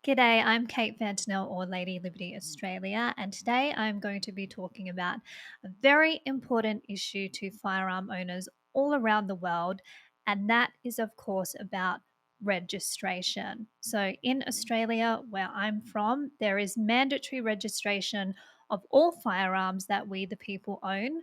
G'day, I'm Kate Fantanell or Lady Liberty Australia, and today I'm going to be talking about a very important issue to firearm owners all around the world, and that is, of course, about registration. So, in Australia, where I'm from, there is mandatory registration of all firearms that we, the people, own.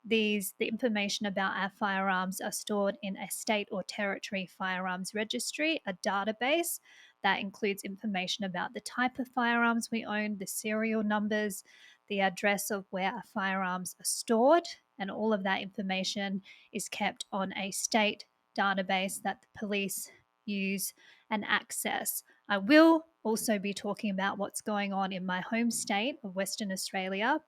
The information about our firearms are stored in a state or territory firearms registry, a database that includes information about the type of firearms we own, the serial numbers, the address of where our firearms are stored, and all of that information is kept on a state database that the police use and access. I will also be talking about what's going on in my home state of Western Australia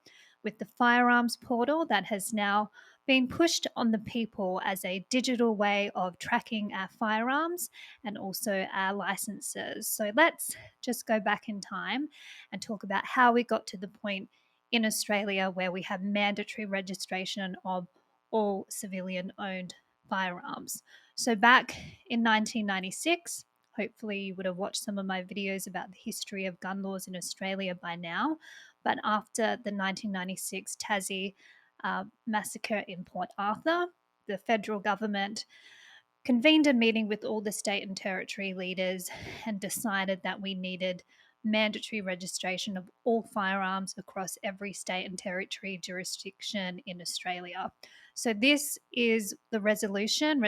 with the Firearms Portal that has now been pushed on the people as a digital way of tracking our firearms and also our licenses. So let's just go back in time and talk about how we got to the point in Australia where we have mandatory registration of all civilian owned firearms. So back in 1996, hopefully you would have watched some of my videos about the history of gun laws in Australia by now. But after the 1996 Tassie massacre in Port Arthur, the federal government convened a meeting with all the state and territory leaders and decided that we needed mandatory registration of all firearms across every state and territory jurisdiction in Australia. So, this is the resolution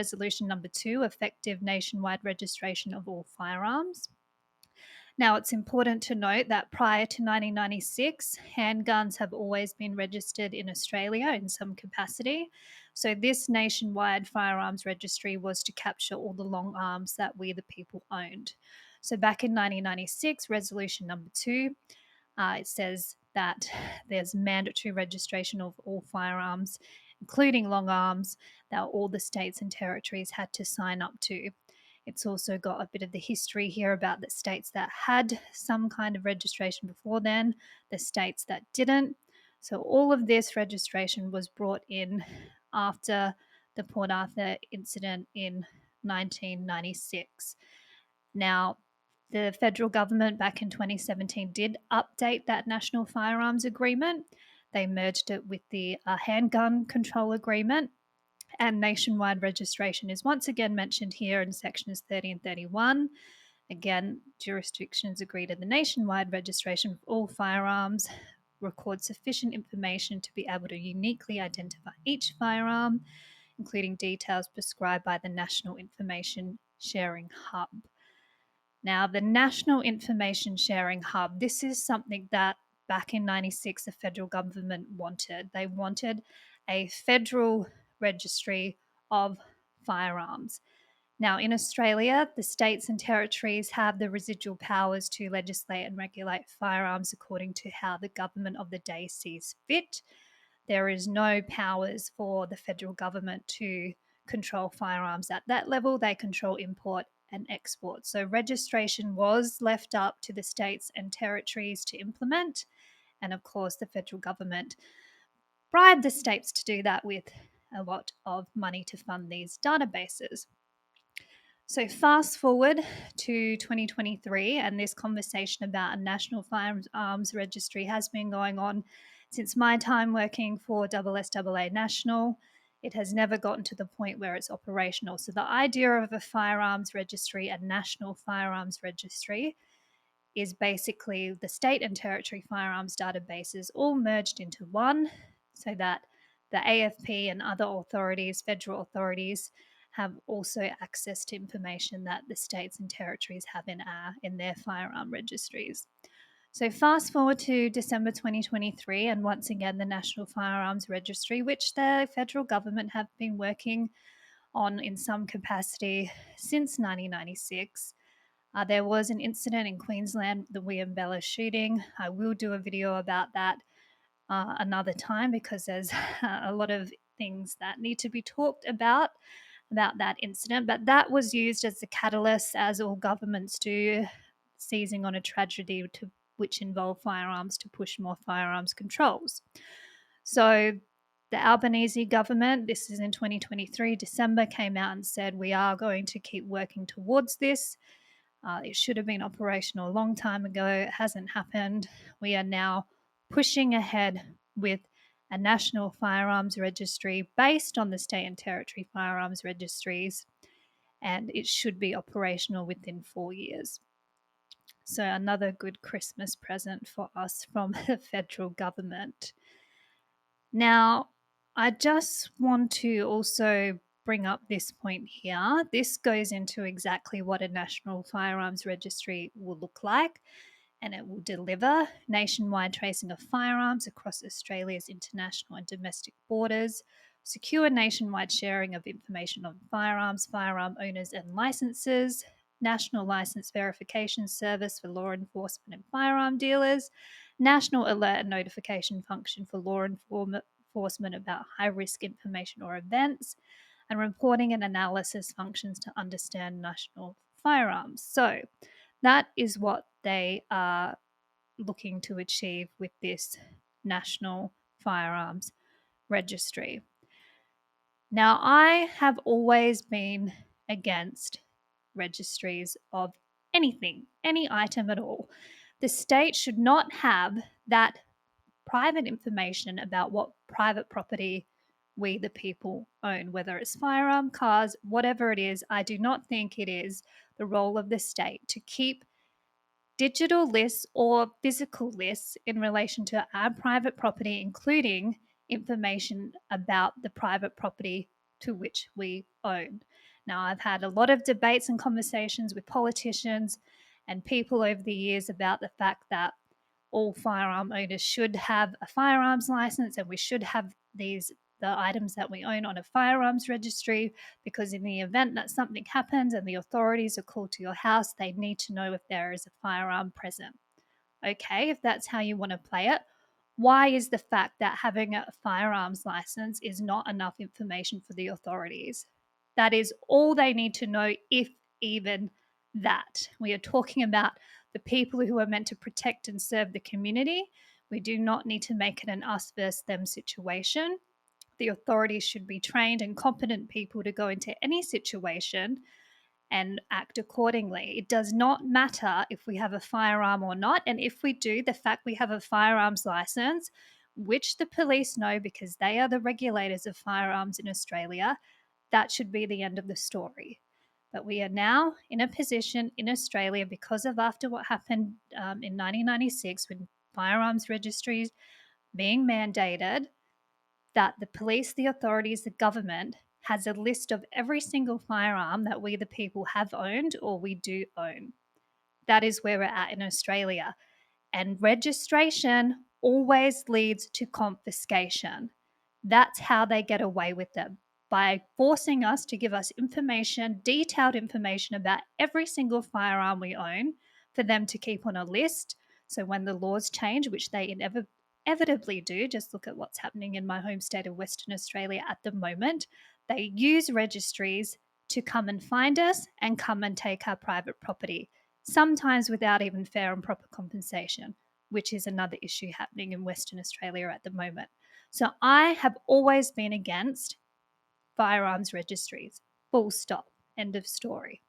number 2, effective nationwide registration of all firearms. Now, it's important to note that prior to 1996, handguns have always been registered in Australia in some capacity. So, this nationwide firearms registry was to capture all the long arms that we, the people, owned. So, back in 1996, resolution number 2, it says that there's mandatory registration of all firearms, including long arms, that all the states and territories had to sign up to. It's also got a bit of the history here about the states that had some kind of registration before then, the states that didn't. So, all of this registration was brought in after the Port Arthur incident in 1996. Now, the federal government back in 2017 did update that National Firearms Agreement. They merged it with the Handgun Control Agreement, and nationwide registration is once again mentioned here in sections 30 and 31. Again, jurisdictions agree to the nationwide registration of all firearms, record sufficient information to be able to uniquely identify each firearm, including details prescribed by the National Information Sharing Hub. Now, the National Information Sharing Hub, this is something that back in 96 the federal government wanted. They wanted a federal registry of firearms. Now, in Australia, the states and territories have the residual powers to legislate and regulate firearms according to how the government of the day sees fit. There is no powers for the federal government to control firearms at that level. They control import and export. So registration was left up to the states and territories to implement. And of course, the federal government bribed the states to do that with a lot of money to fund these databases. So, fast forward to 2023, and this conversation about a national firearms registry has been going on since my time working for SSAA National. It has never gotten to the point where it's operational. So, the idea of a firearms registry, a national firearms registry, is basically the state and territory firearms databases all merged into one so that the AFP and other authorities, federal authorities, have also access to information that the states and territories have in their firearm registries. So fast forward to December 2023, and once again the National Firearms Registry, which the federal government have been working on in some capacity since 1996. There was an incident in Queensland, the William shooting. I will do a video about that another time because there's a lot of things that need to be talked about that incident. But that was used as the catalyst, as all governments do, seizing on a tragedy which involved firearms to push more firearms controls. So the Albanese government, this is in 2023, December, came out and said, we are going to keep working towards this. It should have been operational a long time ago. It hasn't happened. We are now pushing ahead with a national firearms registry based on the state and territory firearms registries, and it should be operational within 4 years. So, another good Christmas present for us from the federal government. Now, I just want to also bring up this point here. This goes into exactly what a national firearms registry will look like, and it will deliver nationwide tracing of firearms across Australia's international and domestic borders, secure nationwide sharing of information on firearms, firearm owners and licenses, national license verification service for law enforcement and firearm dealers, national alert and notification function for law enforcement about high risk information or events, and reporting and analysis functions to understand national firearms. So, that is what they are looking to achieve with this National Firearms Registry. Now, I have always been against registries of anything, any item at all. The state should not have that private information about what private property we, the people, own, whether it's firearm, cars, whatever it is. I do not think it is the role of the state to keep digital lists or physical lists in relation to our private property, including information about the private property to which we own. Now, I've had a lot of debates and conversations with politicians and people over the years about the fact that all firearm owners should have a firearms license and we should have the items that we own on a firearms registry, because in the event that something happens and the authorities are called to your house, they need to know if there is a firearm present. Okay, if that's how you want to play it, why is the fact that having a firearms license is not enough information for the authorities? That is all they need to know, if even that. We are talking about the people who are meant to protect and serve the community. We do not need to make it an us versus them situation. The authorities should be trained and competent people to go into any situation and act accordingly. It does not matter if we have a firearm or not. And if we do, the fact we have a firearms license, which the police know because they are the regulators of firearms in Australia, that should be the end of the story. But we are now in a position in Australia, because of after what happened in 1996 when firearms registries being mandated, that the police, the authorities, the government has a list of every single firearm that we, the people, have owned or we do own. That is where we're at in Australia. And registration always leads to confiscation. That's how they get away with it, by forcing us to give us information, detailed information about every single firearm we own, for them to keep on a list. So when the laws change, which they inevitably do, just look at what's happening in my home state of Western Australia at the moment, they use registries to come and find us and come and take our private property, sometimes without even fair and proper compensation, which is another issue happening in Western Australia at the moment. So I have always been against firearms registries, full stop, end of story.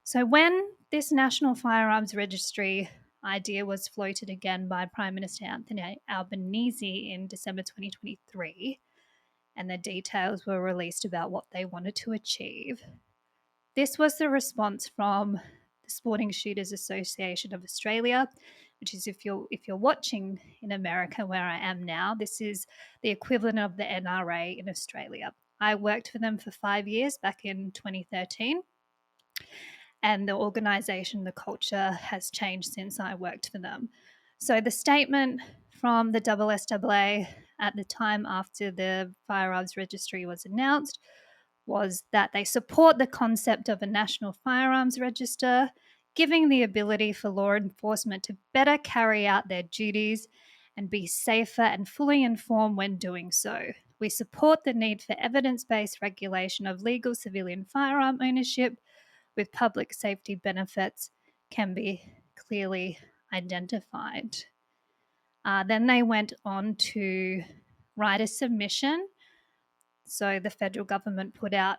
So when this National Firearms Registry idea was floated again by Prime Minister Anthony Albanese in December 2023, and the details were released about what they wanted to achieve, this was the response from the Sporting Shooters Association of Australia, which is, if you're watching in America where I am now, this is the equivalent of the NRA in Australia. I worked for them for 5 years back in 2013, and the organisation, the culture has changed since I worked for them. So the statement from the SSAA at the time after the firearms registry was announced was that they support the concept of a national firearms register, giving the ability for law enforcement to better carry out their duties and be safer and fully informed when doing so. We support the need for evidence-based regulation of legal civilian firearm ownership with public safety benefits can be clearly identified. Then they went on to write a submission. So the federal government put out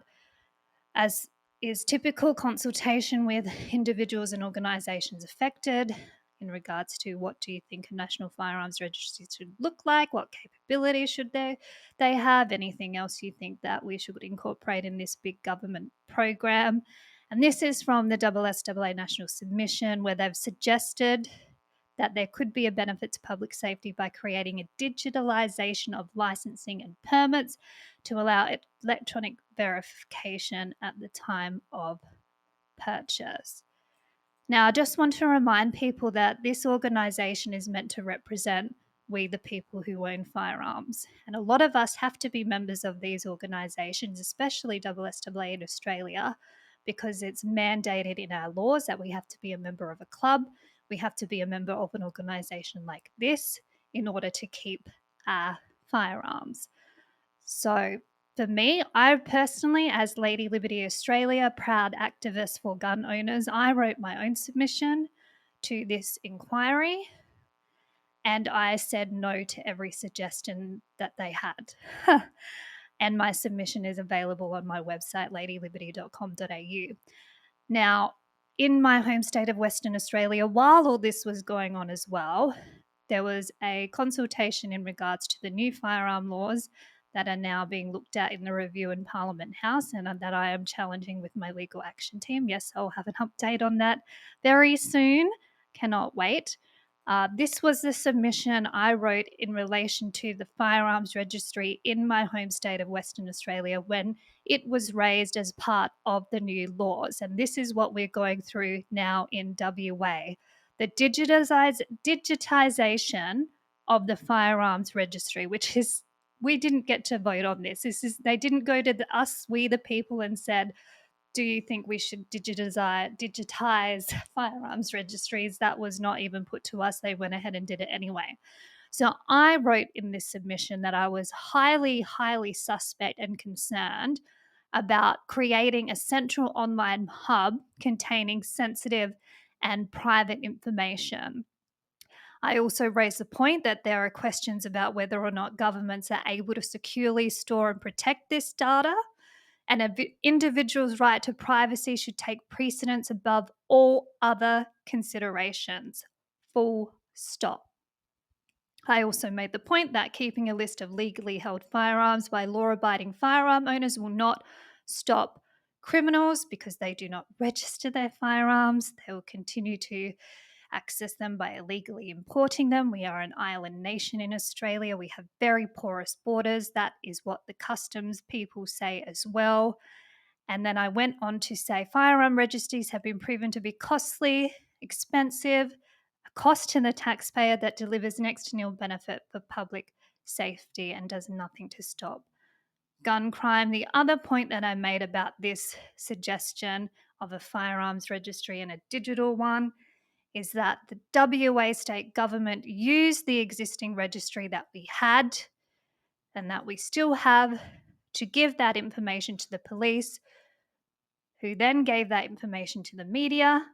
as is typical consultation with individuals and organisations affected in regards to what do you think a national firearms registry should look like, what capabilities should they have, anything else you think that we should incorporate in this big government program. And this is from the SSAA National Submission, where they've suggested that there could be a benefit to public safety by creating a digitalisation of licensing and permits to allow electronic verification at the time of purchase. Now, I just want to remind people that this organisation is meant to represent we, the people who own firearms. And a lot of us have to be members of these organisations, especially SSAA in Australia, because it's mandated in our laws that we have to be a member of a club, we have to be a member of an organisation like this in order to keep our firearms. So for me, I personally, as Lady Liberty Australia, proud activist for gun owners, I wrote my own submission to this inquiry and I said no to every suggestion that they had. And my submission is available on my website, ladyliberty.com.au. Now, in my home state of Western Australia, while all this was going on as well, there was a consultation in regards to the new firearm laws that are now being looked at in the review in Parliament House and that I am challenging with my legal action team. Yes, I'll have an update on that very soon. Cannot wait. This was the submission I wrote in relation to the firearms registry in my home state of Western Australia when it was raised as part of the new laws. And this is what we're going through now in WA. The digitization of the firearms registry, which is, we didn't get to vote on this. They didn't go to us, we the people, and said, do you think we should digitize firearms registries? That was not even put to us. They went ahead and did it anyway. So I wrote in this submission that I was highly, highly suspect and concerned about creating a central online hub containing sensitive and private information. I also raised the point that there are questions about whether or not governments are able to securely store and protect this data, and an individual's right to privacy should take precedence above all other considerations. Full stop. I also made the point that keeping a list of legally held firearms by law-abiding firearm owners will not stop criminals because they do not register their firearms. They will continue to access them by illegally importing them. We are an island nation in Australia. We have very porous borders. That is what the customs people say as well. And then I went on to say firearm registries have been proven to be costly, expensive, a cost to the taxpayer that delivers next to nil benefit for public safety and does nothing to stop gun crime. The other point that I made about this suggestion of a firearms registry and a digital one is that the WA state government used the existing registry that we had and that we still have to give that information to the police, who then gave that information to the media,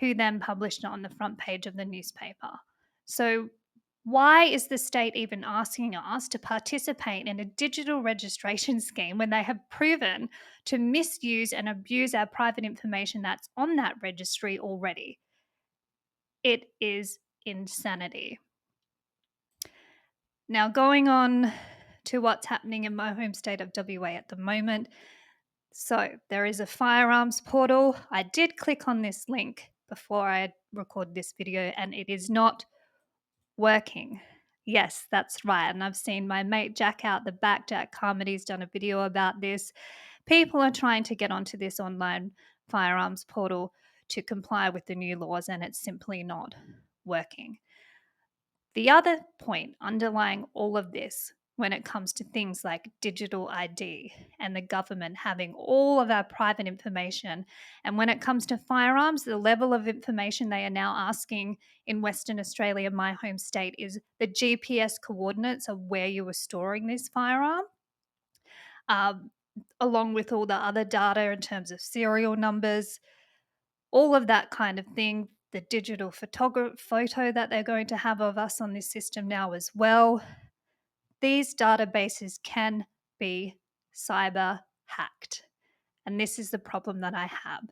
who then published it on the front page of the newspaper. So why is the state even asking us to participate in a digital registration scheme when they have proven to misuse and abuse our private information that's on that registry already? It is insanity. Now, going on to what's happening in my home state of WA at the moment. So, there is a firearms portal. I did click on this link before I recorded this video, and it is not working. Yes, that's right. And I've seen my mate Jack out the back, Jack Carmody's done a video about this. People are trying to get onto this online firearms portal to comply with the new laws, and it's simply not working. The other point underlying all of this, when it comes to things like digital ID and the government having all of our private information, and when it comes to firearms, the level of information they are now asking in Western Australia, my home state, is the GPS coordinates of where you were storing this firearm, along with all the other data in terms of serial numbers, all of that kind of thing. The digital photo that they're going to have of us on this system now as well. These databases can be cyber hacked. And this is the problem that I have.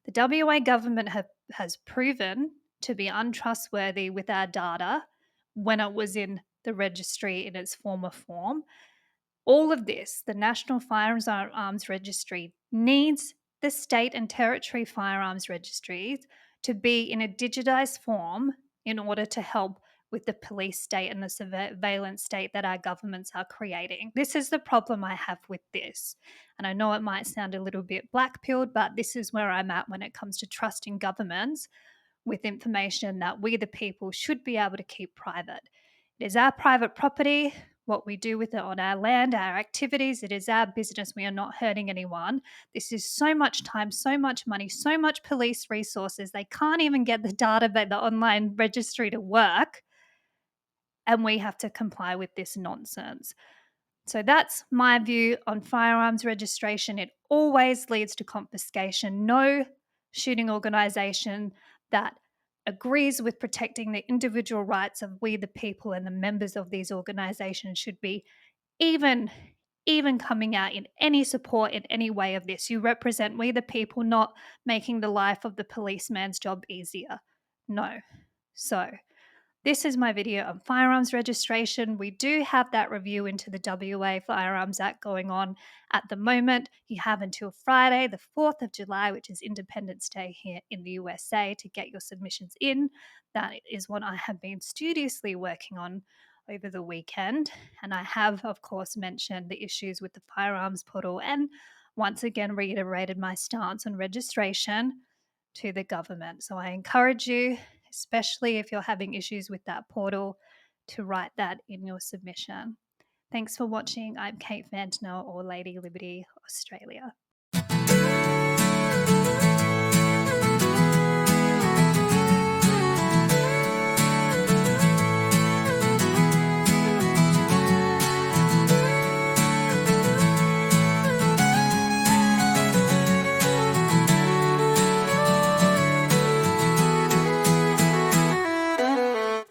The WA government has proven to be untrustworthy with our data when it was in the registry in its former form. All of this, the National Firearms Registry needs the state and territory firearms registries to be in a digitized form in order to help with the police state and the surveillance state that our governments are creating. This is the problem I have with this. And I know it might sound a little bit black pilled, but this is where I'm at when it comes to trusting governments with information that we, the people, should be able to keep private. It is our private property, what we do with it on our land, our activities. It is our business. We are not hurting anyone. This is so much time, so much money, so much police resources. They can't even get the data by the online registry to work. And we have to comply with this nonsense. So that's my view on firearms registration. It always leads to confiscation. No shooting organisation that agrees with protecting the individual rights of we the people and the members of these organisations should be even coming out in any support in any way of this. You represent we the people, not making the life of the policeman's job easier. No. So this is my video on firearms registration. We do have that review into the WA Firearms Act going on at the moment. You have until Friday, the 4th of July, which is Independence Day here in the USA, to get your submissions in. That is what I have been studiously working on over the weekend. And I have, of course, mentioned the issues with the firearms portal and once again reiterated my stance on registration to the government. So I encourage you, especially if you're having issues with that portal, to write that in your submission. Thanks for watching. I'm Kate Fantano, or Lady Liberty Australia.